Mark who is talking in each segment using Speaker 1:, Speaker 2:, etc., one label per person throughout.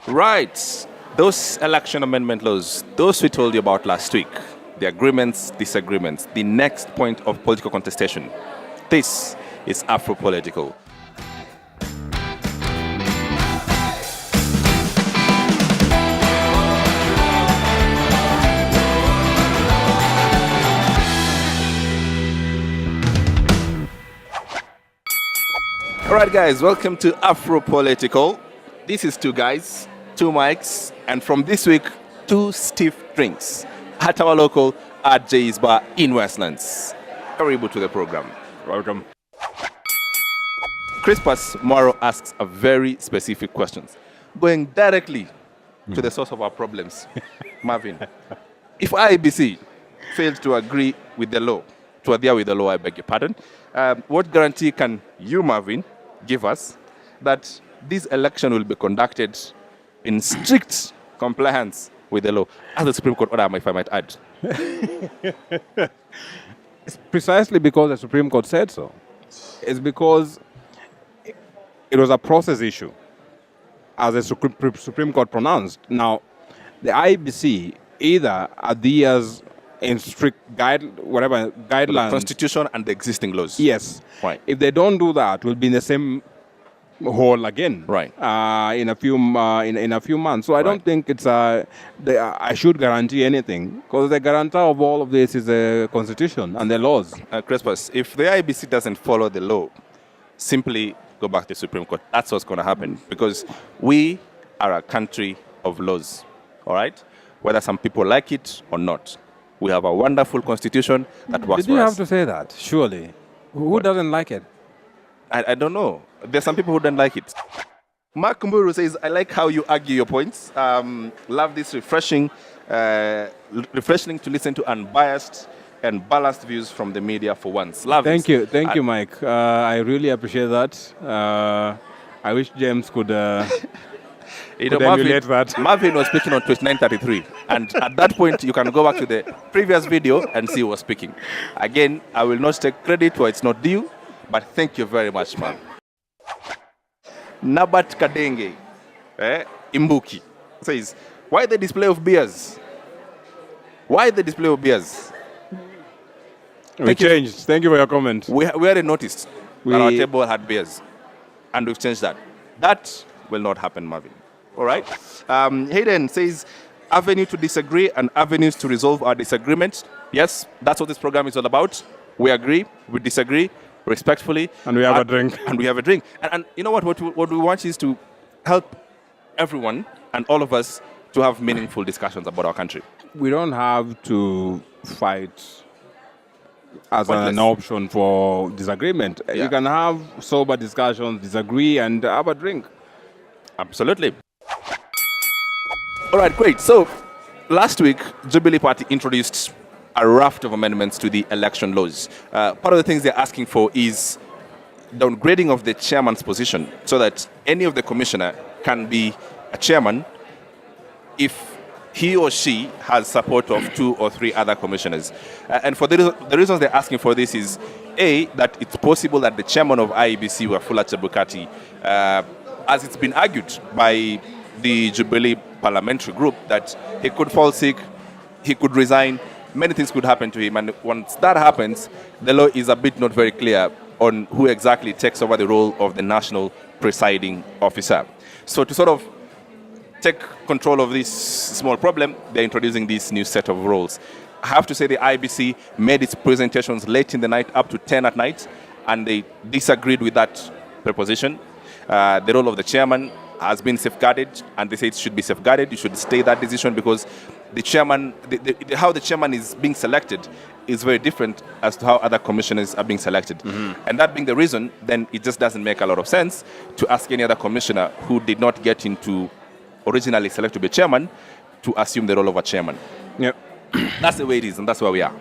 Speaker 1: Right. Those election amendment laws, those we told you about last week, the agreements, disagreements, the next point of political contestation. This is Afro Political. All right, guys, welcome to Afro Political. This is two guys, two mics, and from this week, two stiff drinks at our local RJ's Bar in Westlands. Karibu to the program.
Speaker 2: Welcome.
Speaker 1: Crispus Moro asks a very specific question, going directly to the source of our problems. Marvin, if IEBC fails to agree with the law, to adhere with the law, I beg your pardon, what guarantee can you, Marvin, give us that this election will be conducted in strict compliance with the law, as the Supreme Court order, if I might add?
Speaker 2: It's precisely because the Supreme Court said so. It's because it was a process issue, as the Supreme Court pronounced. Now, the IBC either adheres in strict guidelines.
Speaker 1: The Constitution and the existing laws.
Speaker 2: Yes.
Speaker 1: Right.
Speaker 2: If they don't do that, we'll be in the same hole again.
Speaker 1: Right.
Speaker 2: In a few months. So I don't think it's I should guarantee anything, because the guarantor of all of this is the Constitution and the laws.
Speaker 1: Crispus, if the IBC doesn't follow the law, simply go back to the Supreme Court. That's what's going to happen, because we are a country of laws. All right? Whether some people like it or not. We have a wonderful constitution that works
Speaker 2: Did you
Speaker 1: for
Speaker 2: have
Speaker 1: us.
Speaker 2: to say that? Surely. Who doesn't like it?
Speaker 1: I don't know. There's some people who don't like it. Mark Kumburu says, I like how you argue your points. Love this refreshing to listen to unbiased and balanced views from the media for once. Love
Speaker 2: Thank
Speaker 1: this.
Speaker 2: you, Mike. I really appreciate that. I wish James could emulate that.
Speaker 1: Marvin was speaking on 2933, and at that point, you can go back to the previous video and see who was speaking. Again, I will not take credit where it's not due, but thank you very much, man. Nabat Kadenge, Imbuki, says, why the display of beers? Why the display of beers?
Speaker 2: We changed. Thank you for your comment.
Speaker 1: We already noticed that our table had beers, and we've changed that. That will not happen, Marvin. All right? Hayden says, avenue to disagree and avenues to resolve our disagreements. Yes, that's what this program is all about. We agree, we disagree, respectfully.
Speaker 2: And we have a drink.
Speaker 1: And we have a drink. And you know what we want is to help everyone and all of us to have meaningful discussions about our country.
Speaker 2: We don't have to fight as
Speaker 1: Pointless.
Speaker 2: an option for disagreement.
Speaker 1: Yeah.
Speaker 2: You can have sober discussions, disagree, and have a drink.
Speaker 1: Absolutely. All right, great. So last week, Jubilee Party introduced a raft of amendments to the election laws. Part of the things they're asking for is downgrading of the chairman's position so that any of the commissioner can be a chairman if he or she has support of 2 or 3 other commissioners. And for the reasons they're asking for this is, A, that it's possible that the chairman of IEBC, Wafula Chebukati, as it's been argued by the Jubilee parliamentary group, that he could fall sick, he could resign, many things could happen to him. And once that happens, the law is a bit not very clear on who exactly takes over the role of the national presiding officer. So to sort of take control of this small problem, they're introducing this new set of rules. I have to say the IBC made its presentations late in the night, up to 10 at night, and they disagreed with that proposition. The role of the chairman has been safeguarded, and they say it should be safeguarded. You should stay that decision, because the chairman, how the chairman is being selected is very different as to how other commissioners are being selected. Mm-hmm. And that being the reason, then it just doesn't make a lot of sense to ask any other commissioner who did not get into originally selected to be chairman to assume the role of a chairman.
Speaker 2: Yep.
Speaker 1: That's the way it is, and that's where we are.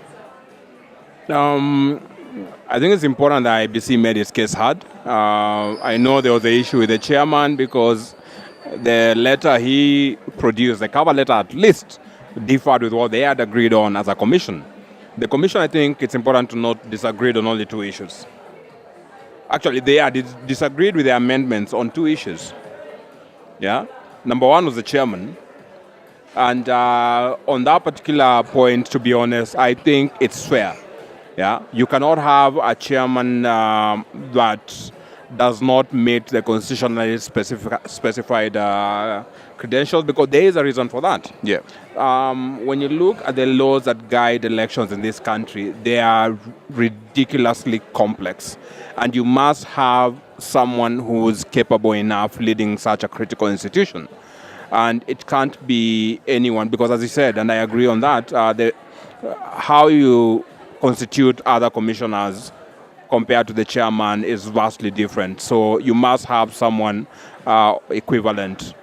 Speaker 2: I think it's important that IBC made its case heard. I know there was an issue with the chairman because the letter he produced, the cover letter at least, differed with what they had agreed on as a commission. The commission, I think it's important to note, disagreed on only 2 issues. Actually, they had disagreed with the amendments on 2 issues. Yeah? Number one was the chairman. And on that particular point, to be honest, I think it's fair. Yeah, you cannot have a chairman that does not meet the constitutionally specified credentials, because there is a reason for that.
Speaker 1: Yeah.
Speaker 2: When you look at the laws that guide elections in this country, they are ridiculously complex, and you must have someone who is capable enough leading such a critical institution. And it can't be anyone, because as you said, and I agree on that, how you constitute other commissioners compared to the chairman is vastly different. So you must have someone equivalent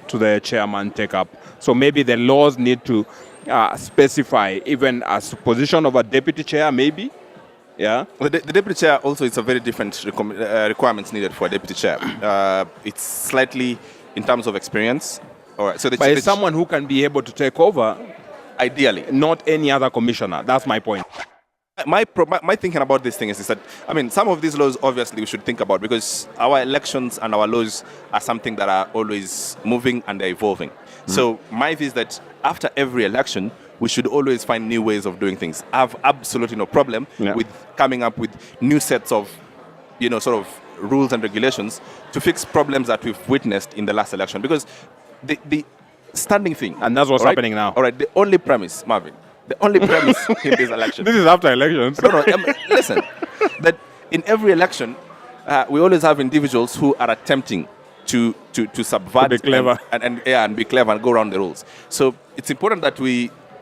Speaker 2: to the chairman take up. So maybe the laws need to specify even a position of a deputy chair, maybe. Yeah.
Speaker 1: Well, the deputy chair also is a very different requirements needed for a deputy chair. It's slightly in terms of experience. All right. So
Speaker 2: but it's someone who can be able to take over.
Speaker 1: Ideally.
Speaker 2: Not any other commissioner. That's my point.
Speaker 1: My thinking about this thing is that, I mean, some of these laws obviously we should think about, because our elections and our laws are something that are always moving and they're evolving. So my view is that after every election, we should always find new ways of doing things. I have absolutely no problem with coming up with new sets of, sort of rules and regulations to fix problems that we've witnessed in the last election. Because the standing thing...
Speaker 2: And that's what's happening now.
Speaker 1: All right, the only premise, Marvin, the only premise in this election...
Speaker 2: This is after elections.
Speaker 1: No, listen, that in every election, we always have individuals who are attempting to subvert...
Speaker 2: To be clever.
Speaker 1: And be clever and go around the rules. So it's important that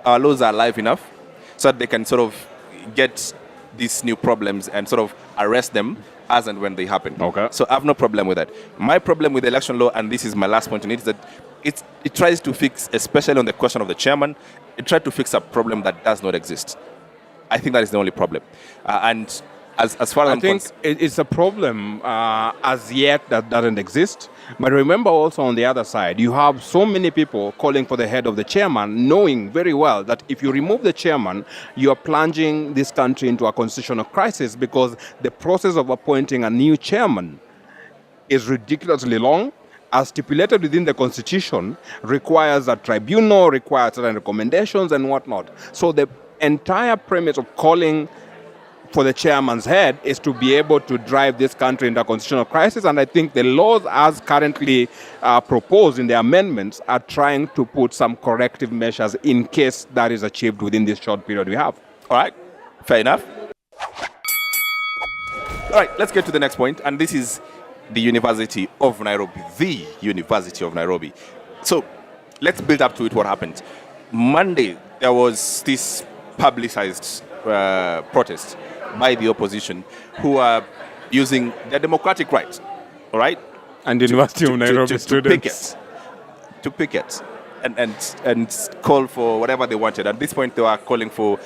Speaker 1: our laws are alive enough so that they can sort of get these new problems and sort of arrest them as and when they happen.
Speaker 2: Okay.
Speaker 1: So I have no problem with that. My problem with the election law, and this is my last point on it, is that it tries to fix, especially on the question of the chairman, it tried to fix a problem that does not exist. I think that is the only problem. And as far as
Speaker 2: I think it's a problem as yet that doesn't exist. But remember also on the other side, you have so many people calling for the head of the chairman, knowing very well that if you remove the chairman, you are plunging this country into a constitutional crisis, because the process of appointing a new chairman is ridiculously long. As stipulated within the constitution, requires a tribunal, requires certain recommendations and whatnot. So the entire premise of calling for the chairman's head is to be able to drive this country into a constitutional crisis. And I think the laws as currently proposed in the amendments are trying to put some corrective measures in case that is achieved within this short period we have.
Speaker 1: All right, fair enough. All right, let's get to the next point. And this is the University of Nairobi, the University of Nairobi. So let's build up to it what happened. Monday, there was this publicized protest by the opposition who are using their democratic right, all right?
Speaker 2: And the University of Nairobi students.
Speaker 1: To picket and call for whatever they wanted. At this point, they were calling for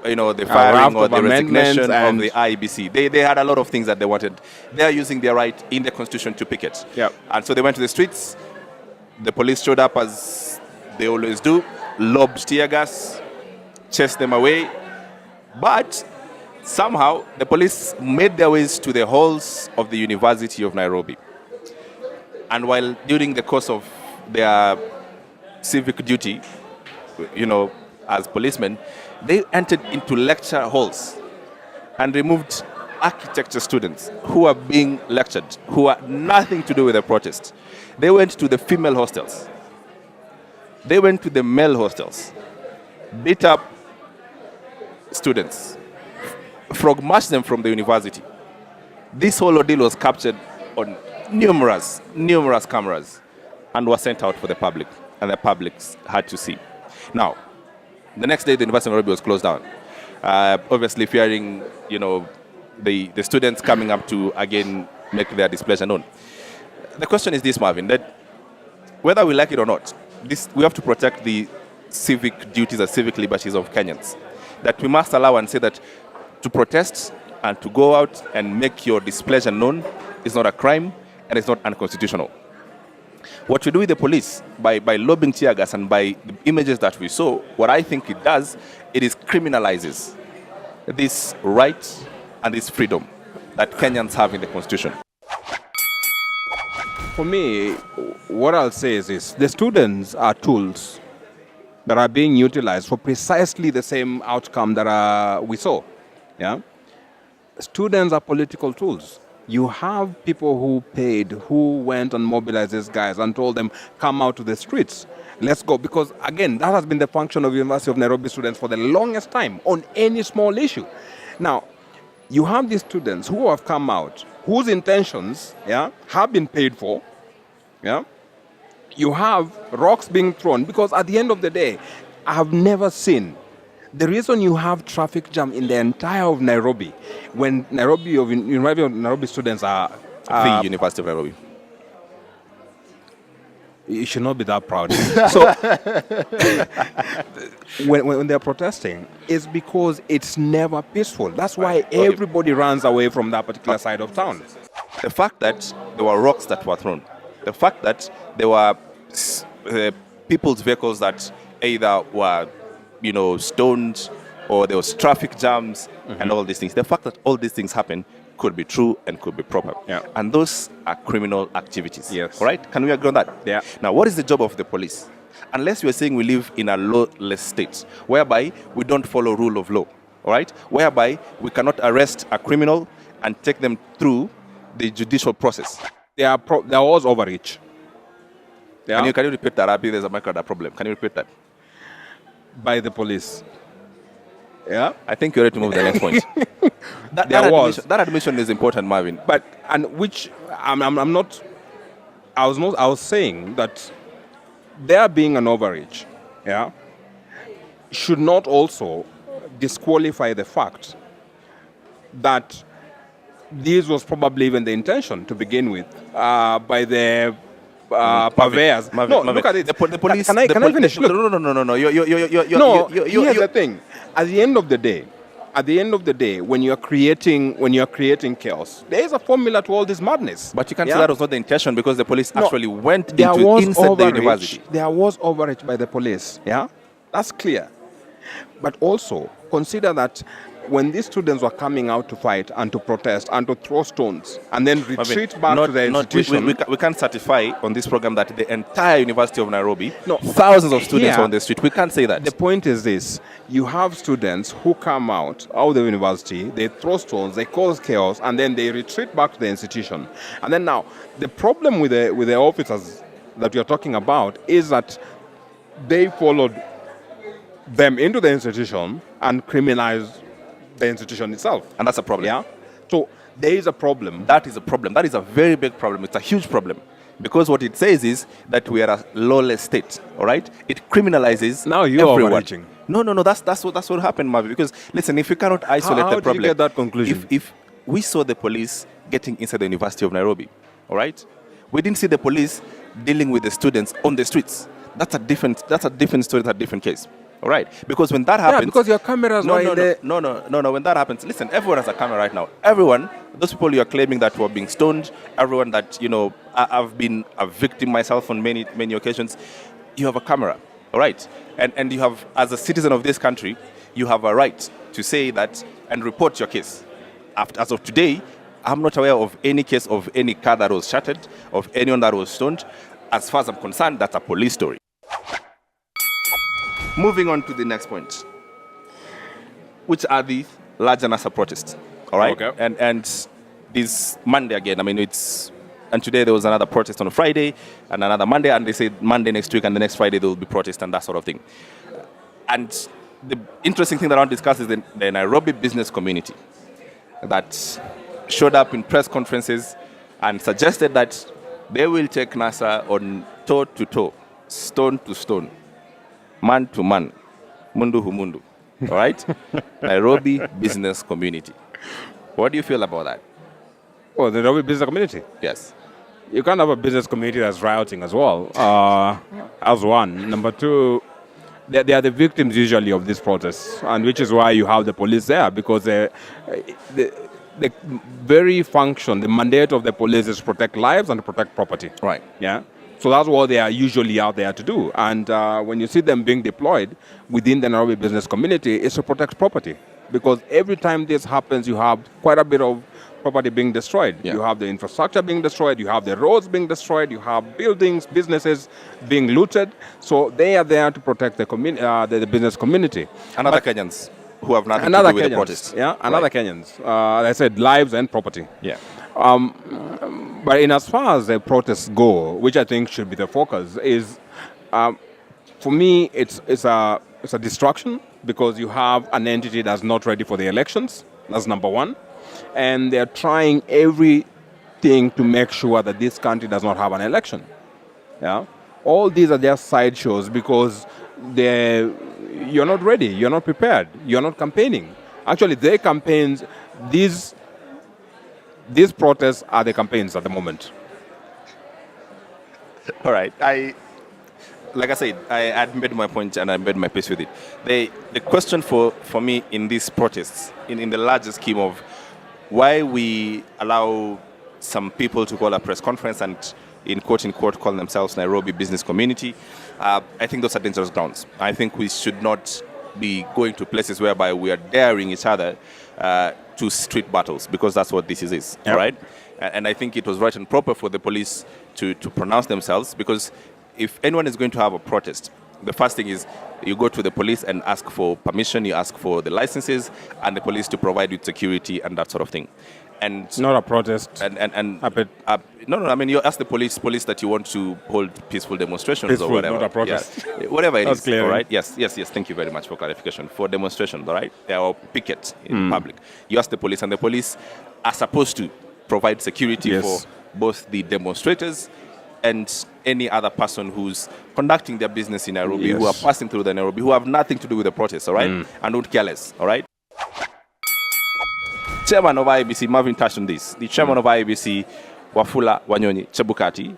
Speaker 1: the firing or the resignation of the IEBC. They had a lot of things that they wanted. They are using their right in the constitution to picket.
Speaker 2: Yep.
Speaker 1: And so they went to the streets. The police showed up as they always do, lobbed tear gas, chased them away. But somehow the police made their ways to the halls of the University of Nairobi. And while during the course of their civic duty, as policemen, they entered into lecture halls and removed architecture students who are being lectured, who had nothing to do with the protest. They went to the female hostels. They went to the male hostels, beat up students, frog-marched them from the university. This whole ordeal was captured on numerous cameras and was sent out for the public, and the public had to see. Now, the next day, the University of Nairobi was closed down. Obviously, fearing, the students coming up to, again, make their displeasure known. The question is this, Marvin, that whether we like it or not, we have to protect the civic duties and civic liberties of Kenyans. That we must allow and say that to protest and to go out and make your displeasure known is not a crime and it's not unconstitutional. What we do with the police, by lobbing tear gas and by the images that we saw, what I think it does, it is criminalizes this right and this freedom that Kenyans have in the Constitution.
Speaker 2: For me, what I'll say is this. The students are tools that are being utilized for precisely the same outcome that we saw. Yeah? Students are political tools. You have people who paid, who went and mobilized these guys and told them, come out to the streets. Let's go. Because, again, that has been the function of University of Nairobi students for the longest time on any small issue. Now, you have these students who have come out, whose intentions have been paid for. Yeah? You have rocks being thrown because at the end of the day, I have never seen the reason you have traffic jam in the entire of Nairobi when University of Nairobi students are
Speaker 1: the University of Nairobi.
Speaker 2: You should not be that proud. So when they're protesting, it's because it's never peaceful. That's why everybody runs away from that particular side of town.
Speaker 1: The fact that there were rocks that were thrown, the fact that there were people's vehicles that either were, stoned or there was traffic jams and all these things. The fact that all these things happen could be true and could be proper.
Speaker 2: Yeah.
Speaker 1: And those are criminal activities.
Speaker 2: Yes.
Speaker 1: All right? Can we agree on that?
Speaker 2: Yeah.
Speaker 1: Now, what is the job of the police? Unless we are saying we live in a lawless state, whereby we don't follow rule of law, all right? Whereby we cannot arrest a criminal and take them through the judicial process.
Speaker 2: There was overreach. Yeah.
Speaker 1: Can you repeat that? There's a micro problem. Can you repeat that?
Speaker 2: By the police. Yeah.
Speaker 1: I think you're ready to move to the next point. That admission is important, Marvin.
Speaker 2: But which I'm not. I was saying that there being an overreach, should not also disqualify the fact that this was probably even the intention to begin with by the purveyors. No, look at it.
Speaker 1: The police.
Speaker 2: Can I finish? Look.
Speaker 1: No.
Speaker 2: Here's the thing. At the end of the day, when you're creating chaos, there is a formula to all this madness.
Speaker 1: But you can't say that was not the intention because the police actually went inside the university.
Speaker 2: There was overreach by the police. Yeah, that's clear. But also consider that when these students were coming out to fight and to protest and to throw stones and then retreat back to the institution.
Speaker 1: We can't certify on this program that the entire University of Nairobi, thousands of students on the street. We can't say that.
Speaker 2: The point is this. You have students who come out of the university, they throw stones, they cause chaos, and then they retreat back to the institution. And then now, the problem with the officers that you're talking about is that they followed them into the institution and criminalized the institution itself.
Speaker 1: And that's a problem.
Speaker 2: Yeah. So there is a problem.
Speaker 1: That is a problem. That is a very big problem. It's a huge problem. Because what it says is that we are a lawless state. All right? It criminalizes
Speaker 2: now you're
Speaker 1: everyone.
Speaker 2: Overreaching.
Speaker 1: No. That's what happened, Marvin. Because listen, if we cannot isolate the problem.
Speaker 2: How did you get that conclusion?
Speaker 1: If we saw the police getting inside the University of Nairobi, all right? We didn't see the police dealing with the students on the streets. That's a different story, that's a different case. All right, because when that happens,
Speaker 2: because your cameras
Speaker 1: no. When that happens, listen, everyone has a camera right now. Everyone, those people you are claiming that were being stoned, everyone that I've been a victim myself on many occasions. You have a camera, all right, and you have, as a citizen of this country, you have a right to say that and report your case. As of today, I'm not aware of any case of any car that was shattered, of anyone that was stoned. As far as I'm concerned, that's a police story. Moving on to the next point, which are the larger NASA protests. All right,
Speaker 2: okay.
Speaker 1: And this Monday again. I mean, and today there was another protest on Friday and another Monday, and they said Monday next week and the next Friday there will be protest and that sort of thing. And the interesting thing that I want to discuss is the Nairobi business community that showed up in press conferences and suggested that they will take NASA on toe to toe, stone to stone, man to man, mundu hu mundu. All right? Nairobi business community. What do you feel about that?
Speaker 2: Oh, the Nairobi business community?
Speaker 1: Yes.
Speaker 2: You can't have a business community that's rioting as well, as one. Number two, they are the victims usually of these protests, and which is why you have the police there, because the very function, the mandate of the police is to protect lives and to protect property.
Speaker 1: Right.
Speaker 2: Yeah. So that's what they are usually out there to do. And when you see them being deployed within the Nairobi business community, it's to protect property. Because every time this happens, you have quite a bit of property being destroyed.
Speaker 1: Yeah.
Speaker 2: You have the infrastructure being destroyed. You have the roads being destroyed. You have buildings, businesses being looted. So they are there to protect the the business community.
Speaker 1: And other Kenyans who have nothing to do with the protests.
Speaker 2: Yeah, and other Kenyans. As I said, lives and property.
Speaker 1: Yeah.
Speaker 2: But in as far as the protests go, which I think should be the focus, is for me it's a distraction, because you have an entity that's not ready for the elections. That's number one. And they're trying everything to make sure that this country does not have an election. Yeah? All these are just sideshows, because you're not ready, you're not prepared, you're not campaigning. Actually, their campaigns, these protests are the campaigns at the moment.
Speaker 1: All right. Like I said, I had made my point and I made my peace with it. The question for me in these protests, in the larger scheme of why we allow some people to call a press conference and in quote call themselves Nairobi business community, I think those are dangerous grounds. I think we should not be going to places whereby we are daring each other to street battles, because that's what this is. Yep. All right? And I think it was right and proper for the police to pronounce themselves, because if anyone is going to have a protest, the first thing is you go to the police and ask for permission, you ask for the licenses, and the police to provide you security and that sort of thing. And
Speaker 2: it's not a protest.
Speaker 1: No. I mean, you ask the police that you want to hold peaceful demonstrations
Speaker 2: peaceful,
Speaker 1: or whatever.
Speaker 2: Not a protest.
Speaker 1: Yeah. Whatever it is.
Speaker 2: Clear.
Speaker 1: All right. Yes. Thank you very much for clarification. For demonstrations, all right, or picket in public, you ask the police, and the police are supposed to provide security for both the demonstrators and any other person who's conducting their business in Nairobi, who are passing through the Nairobi, who have nothing to do with the protest, all right, and don't care less, all right. Chairman of IEBC, Marvin touched on this. The chairman of IEBC, Wafula Wanyonyi Chebukati,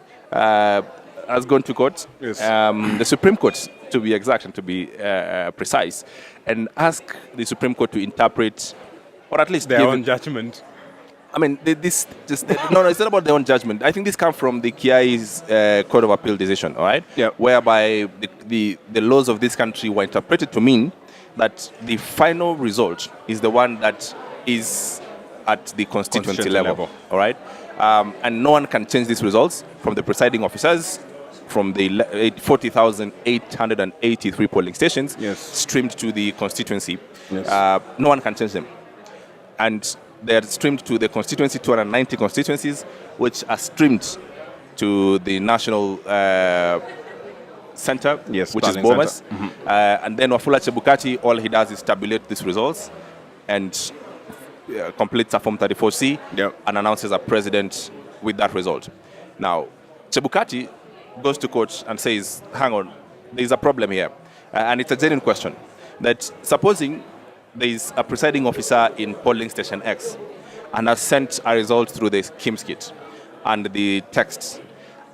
Speaker 1: has gone to court, the Supreme Court to be exact and to be precise, and asked the Supreme Court to interpret, or at least
Speaker 2: their own judgment.
Speaker 1: I mean, it's not about their own judgment. I think this comes from the Kiai's Court of Appeal decision, all right? Yeah. Whereby the laws of this country were interpreted to mean that the final result is the one that is at the constituency level, all right? And no one can change these results from the presiding officers, from the 40,883 polling stations streamed to the constituency. Yes. No one can change them. And they are streamed to the constituency, 290 constituencies, which are streamed to the national center, which is Bomas. And then Wafula Chebukati, all he does is tabulate these results and completes a Form 34C and announces a president with that result. Now, Chebukati goes to court and says, hang on, there's a problem here. And it's a genuine question. That supposing there is a presiding officer in polling station X and has sent a result through the KIMS kit and the text,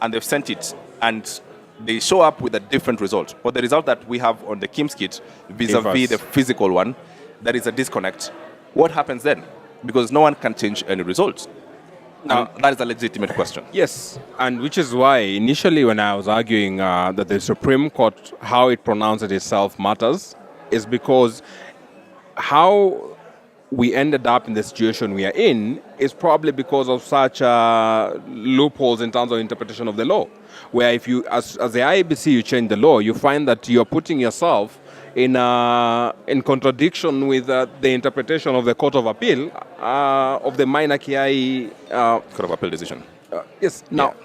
Speaker 1: and they've sent it, and they show up with a different result, or the result that we have on the KIMS kit vis-a-vis the physical one, there is a disconnect. What happens then? Because no one can change any results. That is a legitimate question.
Speaker 2: Yes, and which is why initially when I was arguing that the Supreme Court, how it pronounces itself matters, is because how we ended up in the situation we are in is probably because of such loopholes in terms of interpretation of the law, where if you, as the IEBC, you change the law, you find that you're putting yourself in contradiction with the interpretation of the Court of Appeal of the minor Kiai
Speaker 1: Court of Appeal decision.
Speaker 2: Yes. Now,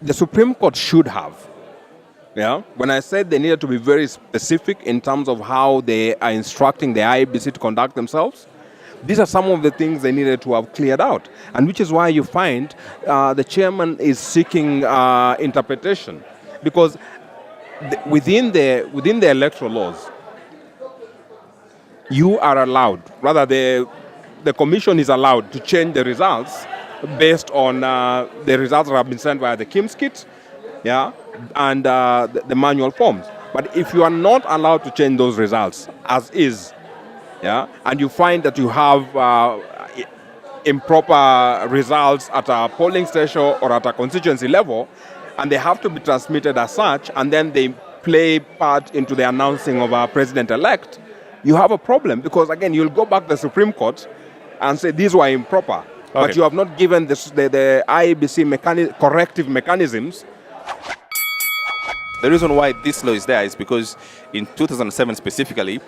Speaker 2: the Supreme Court should have. When I said they needed to be very specific in terms of how they are instructing the IEBC to conduct themselves, these are some of the things they needed to have cleared out, and which is why you find the chairman is seeking interpretation, because within the electoral laws, you are allowed, rather the commission is allowed to change the results based on the results that have been sent via the KIMS kit, and the manual forms. But if you are not allowed to change those results as is, and you find that you have improper results at a polling station or at a constituency level, and they have to be transmitted as such, and then they play part into the announcing of our president-elect, you have a problem, because again, you'll go back to the Supreme Court and say these were improper. But
Speaker 1: Okay.
Speaker 2: you have not given the IEBC corrective mechanisms.
Speaker 1: The reason why this law is there is because in 2007 specifically,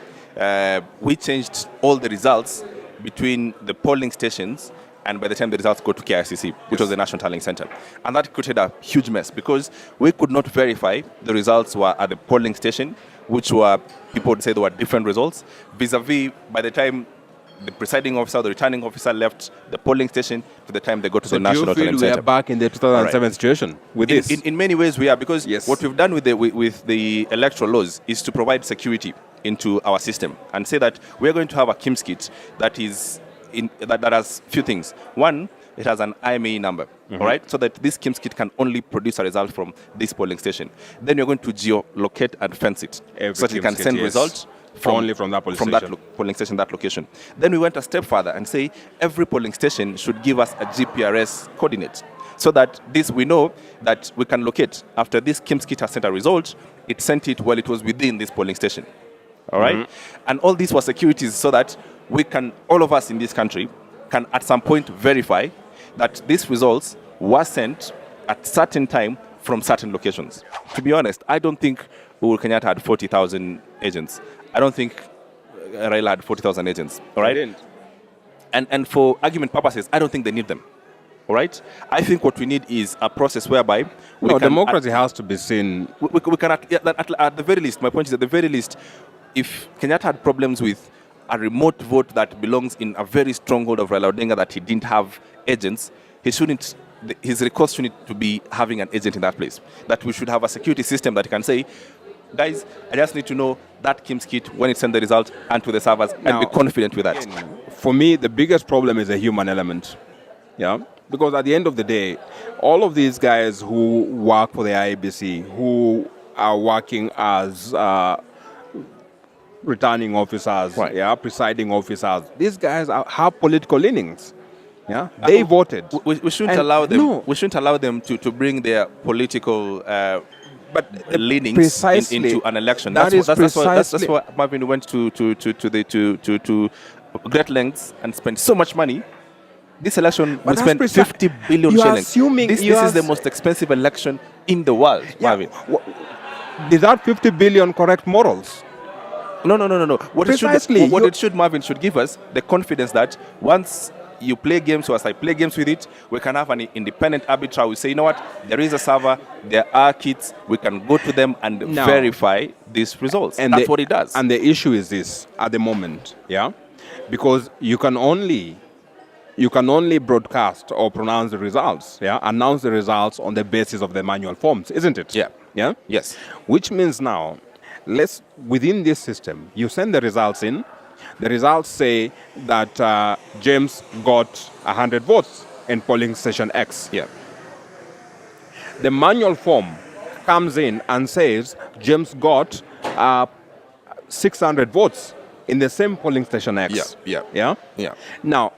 Speaker 1: we changed all the results between the polling stations and by the time the results go to KICC, which was the National Tallying Center. And that created a huge mess because we could not verify the results were at the polling station, which were, people would say there were different results, vis-a-vis by the time the presiding officer, the returning officer left the polling station to the time they go to the National Tallying
Speaker 2: we
Speaker 1: Center.
Speaker 2: are back in the 2007 situation with this?
Speaker 1: In many ways we are, because
Speaker 2: Yes.
Speaker 1: what we've done with the electoral laws is to provide security into our system and say that we're going to have a KIMS kit that is that has few things. One, it has an IMEI number, all right, so that this KIMS kit can only produce a result from this polling station. Then you're going to geolocate and fence it so that you
Speaker 2: KIMS
Speaker 1: can
Speaker 2: kit,
Speaker 1: send
Speaker 2: yes.
Speaker 1: results
Speaker 2: Only from that polling station.
Speaker 1: polling station, that location. Then we went a step further and say every polling station should give us a GPRS coordinate so that this we know that we can locate. After this KIMS kit has sent a result, it sent it while it was within this polling station. All right? And all these were securities so that we can, all of us in this country, can at some point verify that these results were sent at certain time from certain locations. To be honest, I don't think Uhuru Kenyatta had 40,000 agents. I don't think Raila had 40,000 agents. All right?
Speaker 2: I didn't.
Speaker 1: And for argument purposes, I don't think they need them. All right? I think what we need is a process whereby we can...
Speaker 2: democracy has to be seen.
Speaker 1: We can, at the very least, my point is at the very least, if Kenyatta had problems with a remote vote that belongs in a very stronghold of Raila Odinga that he didn't have agents, his recourse shouldn't to be having an agent in that place. That we should have a security system that can say, guys, I just need to know that KIMS kit when it sends the result and to the servers and be confident with that.
Speaker 2: For me, the biggest problem is the human element. Yeah? Because at the end of the day, all of these guys who work for the IEBC, who are working as returning officers,
Speaker 1: Right.
Speaker 2: yeah, presiding officers, these guys have political leanings. Yeah? They voted.
Speaker 1: We shouldn't
Speaker 2: And
Speaker 1: allow them.
Speaker 2: no.
Speaker 1: We shouldn't allow them to bring their political leanings
Speaker 2: precisely,
Speaker 1: into an election.
Speaker 2: that's
Speaker 1: what Marvin went to great lengths and spent so much money. This election will spend 50 billion
Speaker 2: You are
Speaker 1: shillings.
Speaker 2: assuming
Speaker 1: This is the most expensive election in the world, Marvin.
Speaker 2: Is that 50 billion correct morals?
Speaker 1: No. What
Speaker 2: Precisely,
Speaker 1: it should, Marvin, should give us the confidence that once you play games, or as I play games with it, we can have an independent arbiter. We say, you know what, there is a server, there are kits, we can go to them and verify these results. And that's what it does.
Speaker 2: And the issue is this at the moment, yeah? Because you can only broadcast or pronounce the results, yeah? Announce the results on the basis of the manual forms, isn't it?
Speaker 1: Yeah.
Speaker 2: Yeah?
Speaker 1: Yes.
Speaker 2: Which means now, within this system, you send the results in. The results say that James got 100 votes in polling station X.
Speaker 1: Yeah.
Speaker 2: The manual form comes in and says James got 600 votes in the same polling station X.
Speaker 1: Yeah.
Speaker 2: Now,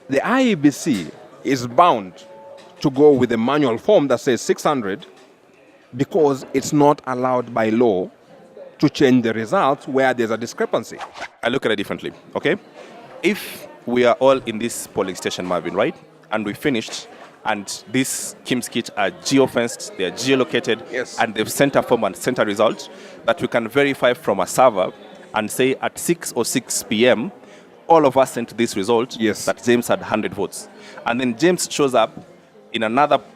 Speaker 2: the IEBC is bound to go with the manual form that says 600 because it's not allowed by law to change the results where there's a discrepancy.
Speaker 1: I look at it differently, okay? If we are all in this polling station, Marvin, right? And we finished, and these KIMS kits are geo-fenced, they're geolocated,
Speaker 2: Yes.
Speaker 1: and they've sent a form and sent a result that we can verify from a server and say at 6 or 6 p.m., all of us sent this result that James had 100 votes. And then James shows up in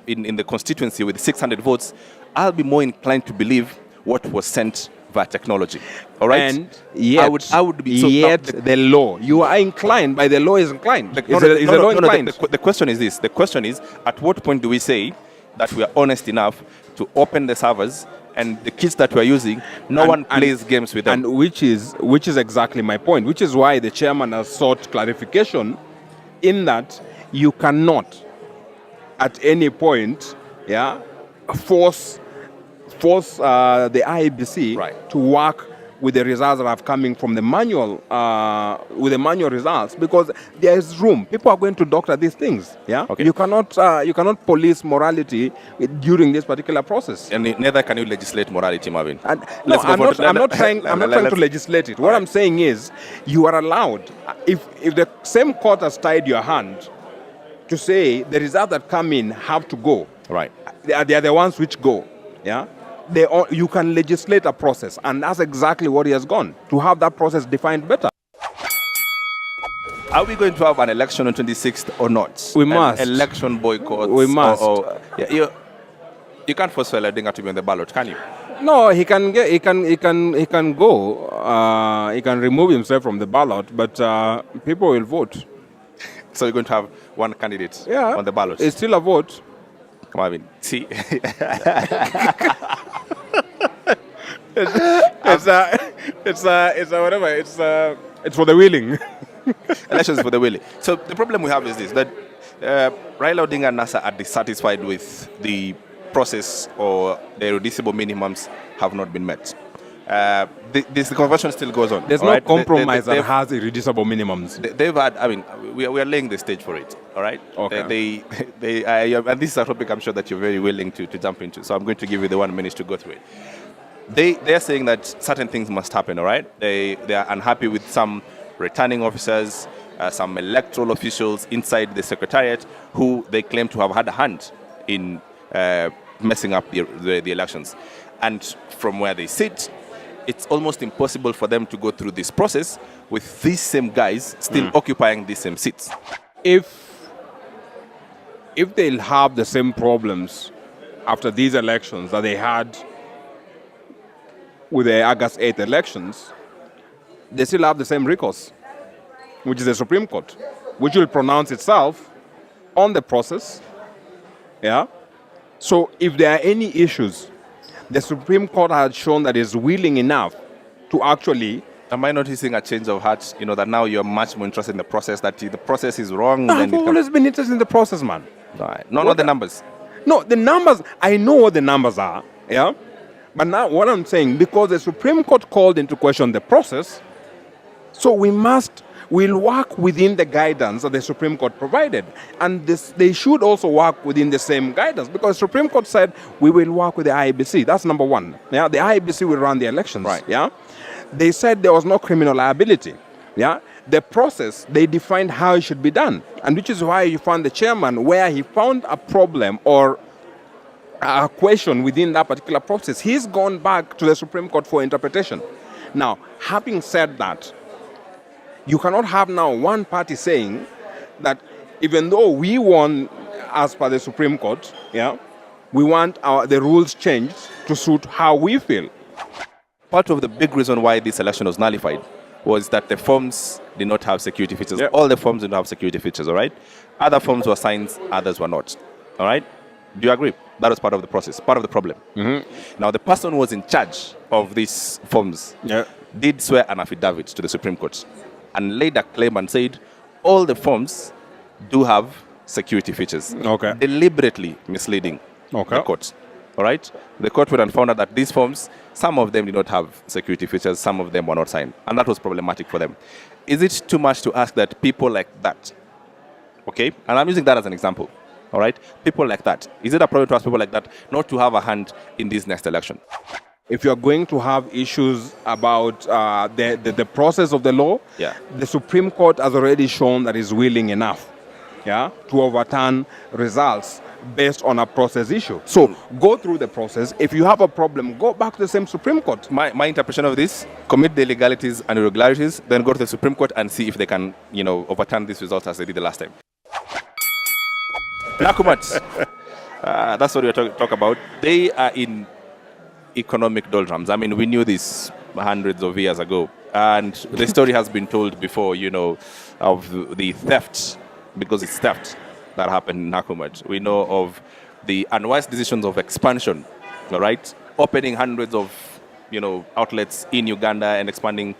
Speaker 1: in the constituency with 600 votes. I'll be more inclined to believe what was sent via technology. All right?
Speaker 2: And yet,
Speaker 1: I would be
Speaker 2: the law. You are inclined, by the law is inclined. Is the law inclined?
Speaker 1: The question is this. The question is, at what point do we say that we are honest enough to open the servers and the kits that we are using, no one plays games with them?
Speaker 2: And which is exactly my point, which is why the chairman has sought clarification in that you cannot at any point force the IEBC to work with the results that have coming from the manual, with the manual results, because there is room. People are going to doctor these things. Yeah,
Speaker 1: Okay.
Speaker 2: you cannot police morality during this particular process.
Speaker 1: And neither can you legislate morality, Marvin.
Speaker 2: And no,
Speaker 1: Let's
Speaker 2: I'm
Speaker 1: go
Speaker 2: not,
Speaker 1: for-
Speaker 2: I'm not trying to legislate it. What I'm saying is, you are allowed, if the same court has tied your hand to say the results that come in have to go.
Speaker 1: Right.
Speaker 2: They are the ones which go. Yeah, you can legislate a process, and that's exactly what he has gone to have that process defined better.
Speaker 1: Are we going to have an election on 26th or not?
Speaker 2: We
Speaker 1: An
Speaker 2: must.
Speaker 1: election boycotts.
Speaker 2: We must.
Speaker 1: Yeah, you can't force Raila Odinga to be on the ballot, can you?
Speaker 2: No, he can go. He can remove himself from the ballot, but people will vote.
Speaker 1: So you're going to have one candidate
Speaker 2: Yeah,
Speaker 1: on the ballot.
Speaker 2: It's still a vote.
Speaker 1: Marvin, see.
Speaker 2: It's for the willing.
Speaker 1: Elections for the willing. So the problem we have is this, that Raila Odinga and NASA are dissatisfied with the process, or the irreducible minimums have not been met. The conversion still goes on.
Speaker 2: There's
Speaker 1: all
Speaker 2: no
Speaker 1: right?
Speaker 2: compromise that has irreducible minimums.
Speaker 1: They've had, I mean, we are laying the stage for it, all right?
Speaker 2: Okay.
Speaker 1: And this is a topic I'm sure that you're very willing to jump into, so I'm going to give you the 1 minute to go through it. They're saying that certain things must happen, all right? They are unhappy with some returning officers, some electoral officials inside the secretariat who they claim to have had a hand in messing up the elections. And from where they sit, it's almost impossible for them to go through this process with these same guys still occupying these same seats.
Speaker 2: If they'll have the same problems after these elections that they had with the August 8th elections, they still have the same recourse, which is the Supreme Court, which will pronounce itself on the process. Yeah. So if there are any issues, the Supreme Court has shown that it's willing enough to actually.
Speaker 1: Am I noticing a change of heart? You know, that now you're much more interested in the process, that the process is wrong.
Speaker 2: I've always been interested in the process, man.
Speaker 1: Right. Not the numbers.
Speaker 2: No, the numbers, I know what the numbers are, yeah? But now what I'm saying, because the Supreme Court called into question the process, so we'll work within the guidance that the Supreme Court provided. And they should also work within the same guidance, because the Supreme Court said we will work with the IEBC. That's number one. Yeah, the IEBC will run the elections.
Speaker 1: Right.
Speaker 2: Yeah, they said there was no criminal liability. Yeah, the process, they defined how it should be done, and which is why you found the chairman where he found a problem or a question within that particular process. He's gone back to the Supreme Court for interpretation. Now, having said that, you cannot have now one party saying that even though we won as per the Supreme Court, yeah, we want the rules changed to suit how we feel.
Speaker 1: Part of the big reason why this election was nullified was that the forms did not have security features.
Speaker 2: Yep.
Speaker 1: All the forms did not have security features, all right? Other forms were signs, others were not, all right? Do you agree? That was part of the process, part of the problem. Now, the person who was in charge of these forms did swear an affidavit to the Supreme Court and laid a claim and said all the forms do have security features.
Speaker 2: Okay.
Speaker 1: Deliberately misleading the court. All right? The court went and found out that these forms, some of them did not have security features, some of them were not signed. And that was problematic for them. Is it too much to ask that people like that, okay? And I'm using that as an example. All right? People like that. Is it a problem to ask people like that not to have a hand in this next election?
Speaker 2: If you're going to have issues about the process of the law, the Supreme Court has already shown that it's willing enough, yeah, to overturn results based on a process issue. So go through the process. If you have a problem, go back to the same Supreme Court.
Speaker 1: My interpretation of this, commit the illegalities and irregularities, then go to the Supreme Court and see if they can, overturn these results as they did the last time. Nakumatt, that's what we're talking about. They are in economic doldrums. I mean, we knew this hundreds of years ago. And the story has been told before, of the theft, because it's theft that happened in Nakumatt. We know of the unwise decisions of expansion, all right? Opening hundreds of, outlets in Uganda and expanding,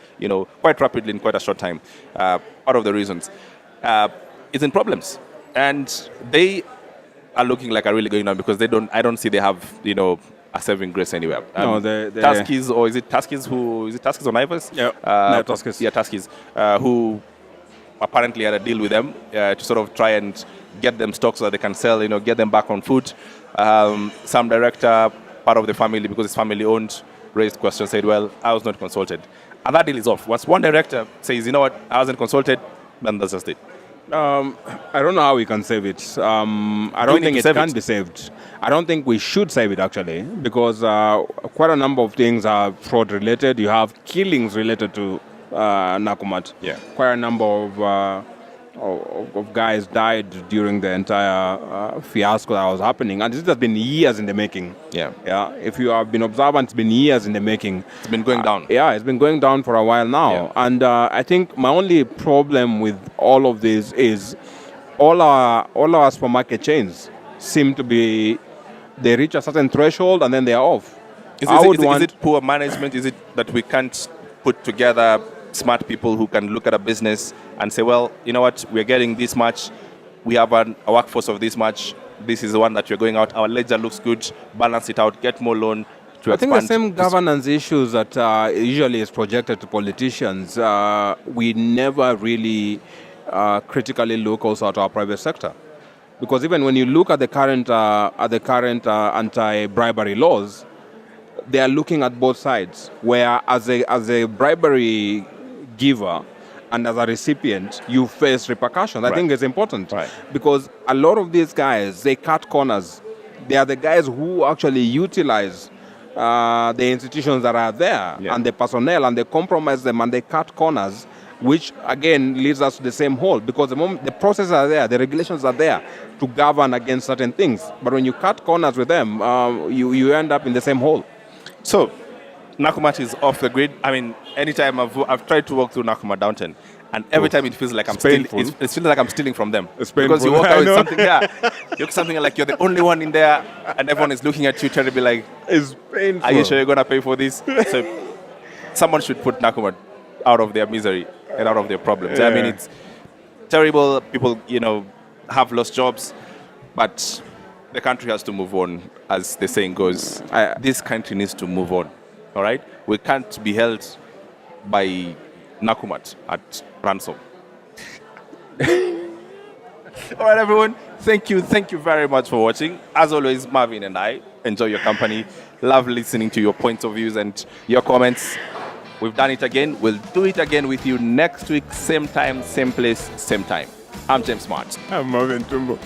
Speaker 1: quite rapidly in quite a short time. Part of the reasons is in problems. And they are looking like are really going on because I don't see they have, are serving grace anywhere.
Speaker 2: No,
Speaker 1: Tuskies, or is it Tuskies Tuskies or Naivas?
Speaker 2: Yeah, no, Tuskies.
Speaker 1: Yeah, Tuskies, who apparently had a deal with them to sort of try and get them stock so that they can sell, get them back on foot. Some director, part of the family, because it's family owned, raised questions, said, well, I was not consulted. And that deal is off. Once one director says, you know what, I wasn't consulted, then that's just it.
Speaker 2: I don't know how we can save it. I don't think it can be saved. I don't think we should save it, actually, because quite a number of things are fraud related. You have killings related to Nakumatt.
Speaker 1: Yeah.
Speaker 2: Quite a number of guys died during the entire fiasco that was happening, and this has been years in the making.
Speaker 1: Yeah.
Speaker 2: If you have been observant, it's been years in the making.
Speaker 1: It's been going down.
Speaker 2: It's been going down for a while now.
Speaker 1: Yeah.
Speaker 2: And I think my only problem with all of this is all our supermarket chains seem to be, they reach a certain threshold and then they are off.
Speaker 1: Is it poor management? Is it that we can't put together smart people who can look at a business and say, well, you know what, we're getting this much, we have a workforce of this much, this is the one that we're going out, our ledger looks good, balance it out, get more loan to expand.
Speaker 2: I think the same governance issues that usually is projected to politicians, we never really critically look also at our private sector. Because even when you look at the current anti-bribery laws, they are looking at both sides, where as a bribery giver and as a recipient, you face repercussions.
Speaker 1: Right.
Speaker 2: I think it's important.
Speaker 1: Right.
Speaker 2: Because a lot of these guys, they cut corners. They are the guys who actually utilize the institutions that are there and the personnel, and they compromise them and they cut corners, which again leads us to the same hole, because the moment the processes are there, the regulations are there to govern against certain things. But when you cut corners with them, you end up in the same hole.
Speaker 1: So, Nakumatt is off the grid. I mean, anytime I've tried to walk through Nakumatt downtown, and every time it feels like I'm stealing. It feels like I'm stealing from them.
Speaker 2: It's painful.
Speaker 1: Because you walk out with something, you look something like you're the only one in there, and everyone is looking at you, trying to be like,
Speaker 2: it's painful.
Speaker 1: Are you sure you're gonna pay for this? So, someone should put Nakumatt out of their misery and out of their problems.
Speaker 2: Yeah.
Speaker 1: I mean, it's terrible. People, have lost jobs, but the country has to move on, as the saying goes. This country needs to move on. All right, we can't be held by Nakumatt at ransom. All right, everyone. Thank you very much for watching. As always, Marvin and I enjoy your company. Love listening to your points of views and your comments. We've done it again. We'll do it again with you next week, same time, same place, same time. I'm James Smart.
Speaker 2: I'm Marvin Tumbo.